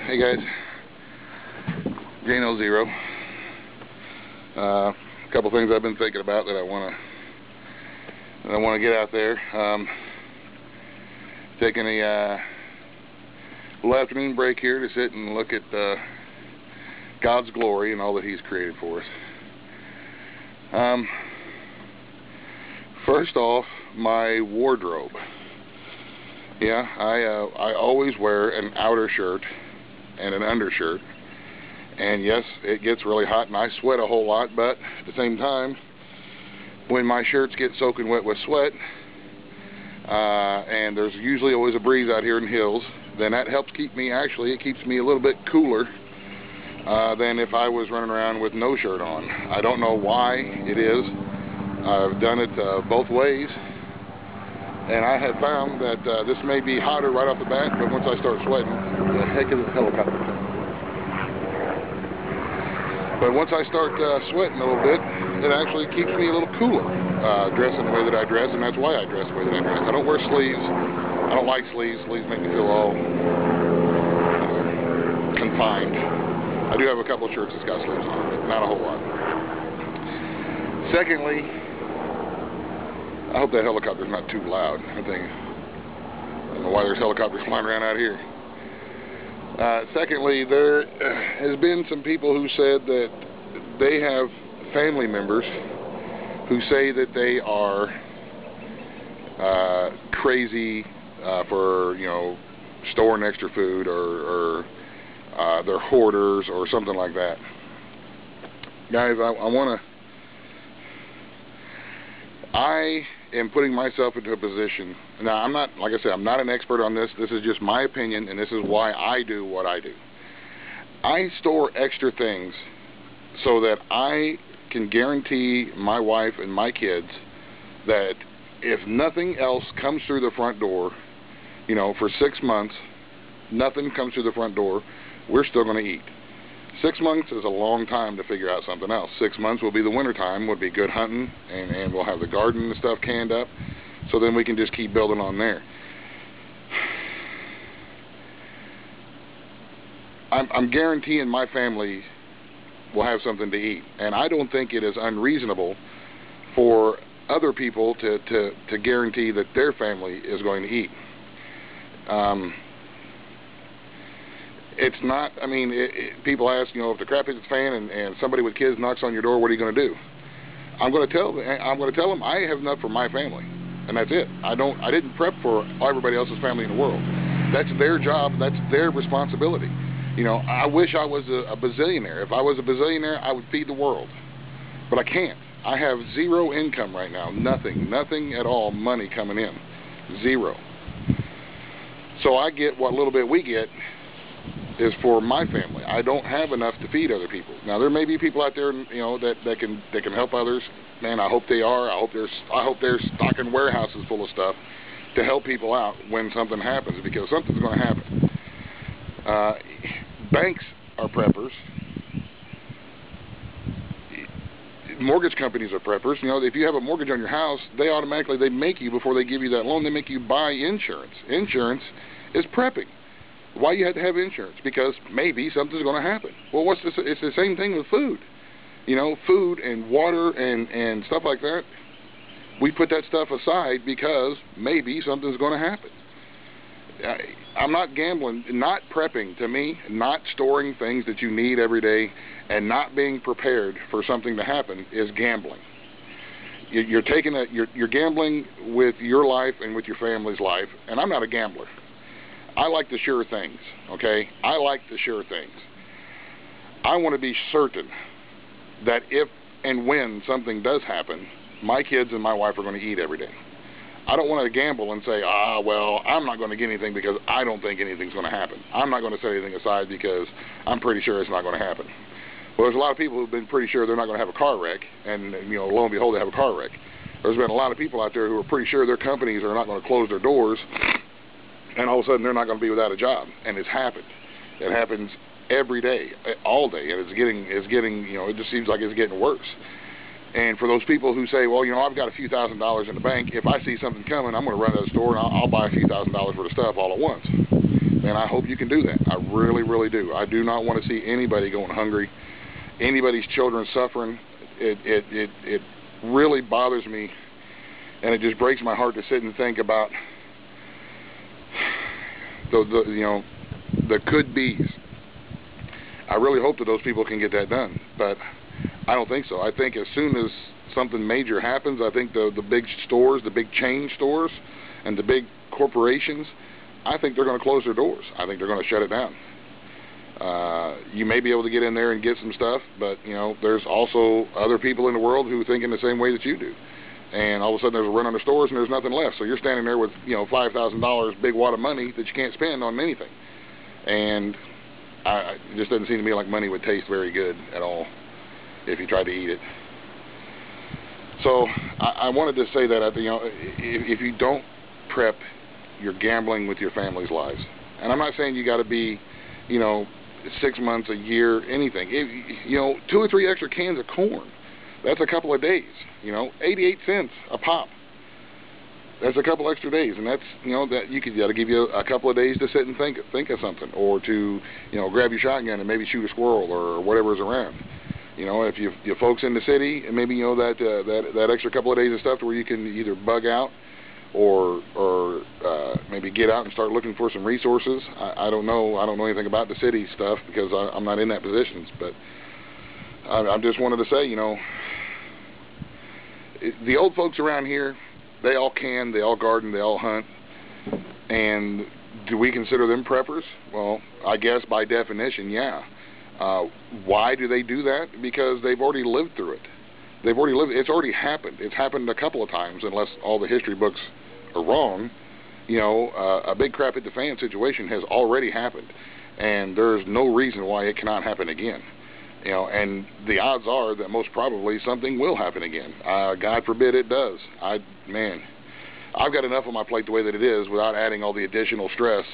Hey guys, Jano0. A couple things I've been thinking about that I want to get out there. Taking a little afternoon break here to sit and look at God's glory and all that He's created for us. First off, my wardrobe. Yeah, I always wear an outer shirt and an undershirt, and yes, it gets really hot and I sweat a whole lot, but at the same time, when my shirts get soaking wet with sweat, and there's usually always a breeze out here in the hills, then that helps keep me, actually, it keeps me a little bit cooler than if I was running around with no shirt on. I don't know why it is. I've done it both ways, and I have found that this may be hotter right off the bat, but once I start sweating, the heck is a helicopter? But once I start sweating a little bit, it actually keeps me a little cooler, dressing the way that I dress, and that's why I dress the way that I dress. I don't wear sleeves. I don't like sleeves. Sleeves make me feel all confined. I do have a couple of shirts that's got sleeves on, but not a whole lot. Secondly, I hope that helicopter's not too loud. I don't know why there's helicopters flying around out here. Secondly, there has been some people who said that they have family members who say that they are crazy for, storing extra food, or they're hoarders or something like that. Guys, I am putting myself into a position. Now, I'm not, like I said, I'm not an expert on this. This is just my opinion, and this is why I do what I do. I store extra things so that I can guarantee my wife and my kids that if nothing else comes through the front door, for 6 months, nothing comes through the front door, we're still going to eat. 6 months is a long time to figure out something else. 6 months will be the winter time, would be good hunting, and we'll have the garden and stuff canned up, so then we can just keep building on there. I'm guaranteeing my family will have something to eat, and I don't think it is unreasonable for other people to guarantee that their family is going to eat. It's not, people ask, if the crap hits the fan and somebody with kids knocks on your door, what are you going to do? I'm going to tell them I have enough for my family, and that's it. I didn't prep for everybody else's family in the world. That's their job. That's their responsibility. I wish I was a bazillionaire. If I was a bazillionaire, I would feed the world, but I can't. I have zero income right now. Nothing at all money coming in. Zero. So I get what little bit we get is for my family. I don't have enough to feed other people. Now, there may be people out there, that can help others. Man, I hope they are. I hope they're stocking warehouses full of stuff to help people out when something happens, because something's going to happen. Banks are preppers. Mortgage companies are preppers. If you have a mortgage on your house, they make you, before they give you that loan, they make you buy insurance. Insurance is prepping. Why you had to have insurance? Because maybe something's going to happen. Well, it's the same thing with food. Food and water and stuff like that. We put that stuff aside because maybe something's going to happen. I'm not gambling. Not prepping, to me, not storing things that you need every day and not being prepared for something to happen is gambling. You're gambling with your life and with your family's life, and I'm not a gambler. I like the sure things, okay? I like the sure things. I want to be certain that if and when something does happen, my kids and my wife are going to eat every day. I don't want to gamble and say, well, I'm not going to get anything because I don't think anything's going to happen. I'm not going to set anything aside because I'm pretty sure it's not going to happen. Well, there's a lot of people who've been pretty sure they're not going to have a car wreck, and lo and behold, they have a car wreck. There's been a lot of people out there who are pretty sure their companies are not going to close their doors, and all of a sudden they're not going to be without a job, and it's happened. It happens every day, all day, and it's getting, it just seems like it's getting worse. And for those people who say, well, I've got a few $1,000s in the bank, if I see something coming, I'm going to run to the store and I'll buy a few $1,000s worth of stuff all at once. and I hope you can do that. I really, really do. I do not want to see anybody going hungry, anybody's children suffering. It really bothers me, and it just breaks my heart to sit and think about the could-be's. I really hope that those people can get that done, but I don't think so. I think as soon as something major happens, I think the big stores, the big chain stores, and the big corporations, I think they're going to close their doors. I think they're going to shut it down. You may be able to get in there and get some stuff, but there's also other people in the world who think in the same way that you do. And all of a sudden there's a run on the stores and there's nothing left. So you're standing there with $5,000, big wad of money that you can't spend on anything. And it just doesn't seem to me like money would taste very good at all if you tried to eat it. So I wanted to say that if you don't prep, you're gambling with your family's lives. And I'm not saying you got to be 6 months, a year, anything. 2 or 3 extra cans of corn, that's a couple of days. 88 cents a pop. That's a couple extra days, and that's that'll give you a couple of days to sit and think of something, or to grab your shotgun and maybe shoot a squirrel or whatever's around. If you folks in the city, and maybe that extra couple of days of stuff to where you can either bug out or maybe get out and start looking for some resources. I don't know anything about the city stuff because I'm not in that position, but I just wanted to say, the old folks around here, they all garden, they all hunt, and do we consider them preppers? Well, I guess by definition, yeah. Why do they do that? Because they've already lived through it. It's already happened. It's happened a couple of times, unless all the history books are wrong. A big crap at the fan situation has already happened, and there's no reason why it cannot happen again. And the odds are that most probably something will happen again. God forbid it does. I've got enough on my plate the way that it is without adding all the additional stress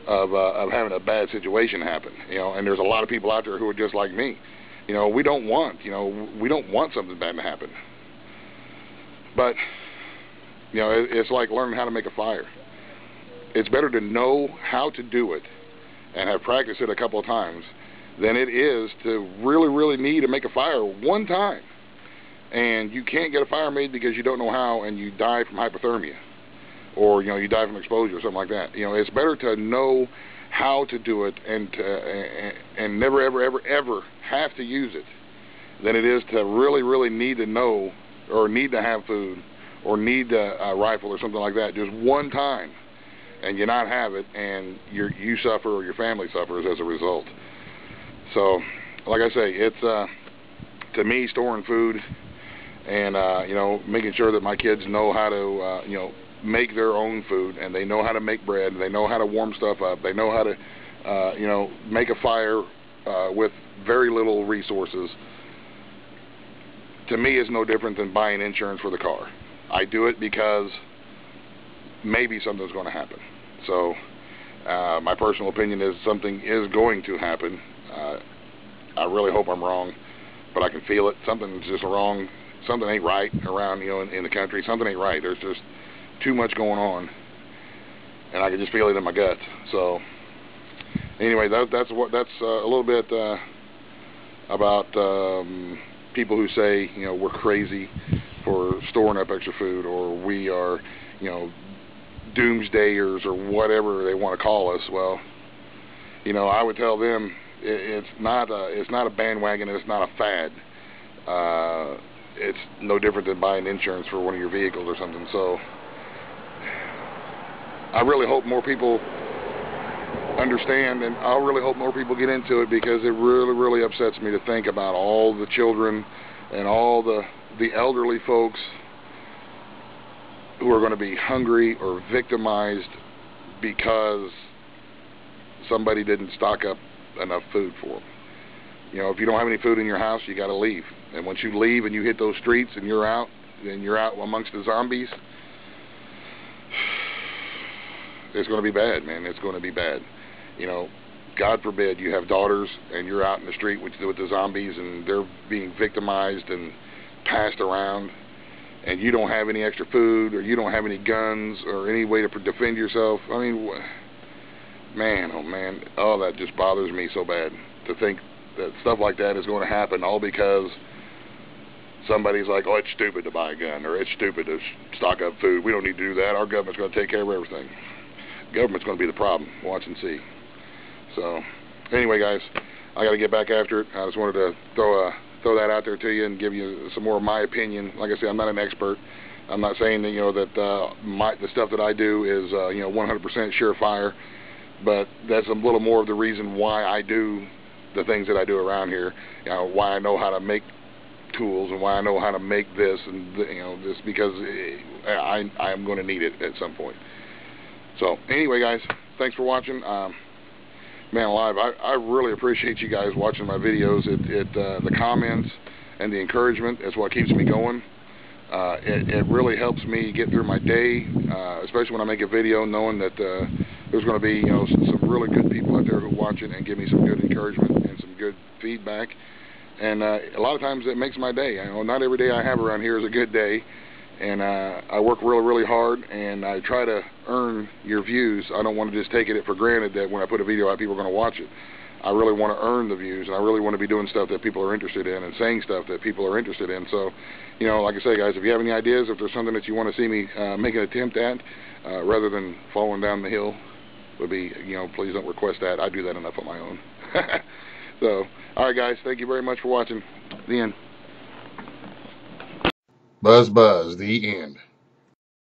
of having a bad situation happen. And there's a lot of people out there who are just like me. We don't want something bad to happen. But it's like learning how to make a fire. It's better to know how to do it and have practiced it a couple of times than it is to really, really need to make a fire one time, and you can't get a fire made because you don't know how, and you die from hypothermia, or you die from exposure or something like that. It's better to know how to do it and never, ever, ever, ever have to use it than it is to really, really need to know or need to have food or need a rifle or something like that just one time, and you not have it, and you suffer or your family suffers as a result. So, like I say, it's to me, storing food and making sure that my kids know how to make their own food, and they know how to make bread, and they know how to warm stuff up, they know how to make a fire with very little resources. To me, is no different than buying insurance for the car. I do it because maybe something's going to happen. So my personal opinion is something is going to happen. I really hope I'm wrong, but I can feel it. Something's just wrong. Something ain't right around, in the country. Something ain't right. There's just too much going on, and I can just feel it in my gut. So anyway, that's a little bit about people who say we're crazy for storing up extra food, or we are doomsdayers, or whatever they want to call us. Well, I would tell them it's not a bandwagon, and it's not a fad. It's no different than buying insurance for one of your vehicles or something. So I really hope more people understand, and I really hope more people get into it, because it really, really upsets me to think about all the children and all the elderly folks who are going to be hungry or victimized because somebody didn't stock up enough food for them. If you don't have any food in your house, you got to leave. And once you leave and you hit those streets and you're out amongst the zombies, it's going to be bad, man. It's going to be bad. God forbid you have daughters and you're out in the street with the zombies, and they're being victimized and passed around, and you don't have any extra food, or you don't have any guns or any way to defend yourself. I mean, man, oh man, oh, that just bothers me so bad to think that stuff like that is going to happen all because somebody's like, oh, it's stupid to buy a gun, or it's stupid to stock up food. We don't need to do that. Our government's going to take care of everything. Government's going to be the problem. Watch and see. So, anyway, guys, I got to get back after it. I just wanted to throw that out there to you and give you some more of my opinion. Like I said, I'm not an expert. I'm not saying that, the stuff that I do is 100% surefire, but that's a little more of the reason why I do the things that I do around here. Why I know how to make tools and why I know how to make this and this, because I'm going to need it at some point. So anyway, guys, thanks for watching. Man alive, I really appreciate you guys watching my videos. The comments and the encouragement is what keeps me going. It really helps me get through my day, especially when I make a video, knowing that there's going to be some really good people out there who watch it and give me some good encouragement and some good feedback. And a lot of times it makes my day. Not every day I have around here is a good day, and I work really, really hard, and I try to earn your views. I don't want to just take it for granted that when I put a video out, people are going to watch it. I really want to earn the views, and I really want to be doing stuff that people are interested in and saying stuff that people are interested in. So, like I say, guys, if you have any ideas, if there's something that you want to see me make an attempt at, rather than falling down the hill, would be, please don't request that. I do that enough on my own. So, all right, guys, thank you very much for watching. The end. Buzz, the end.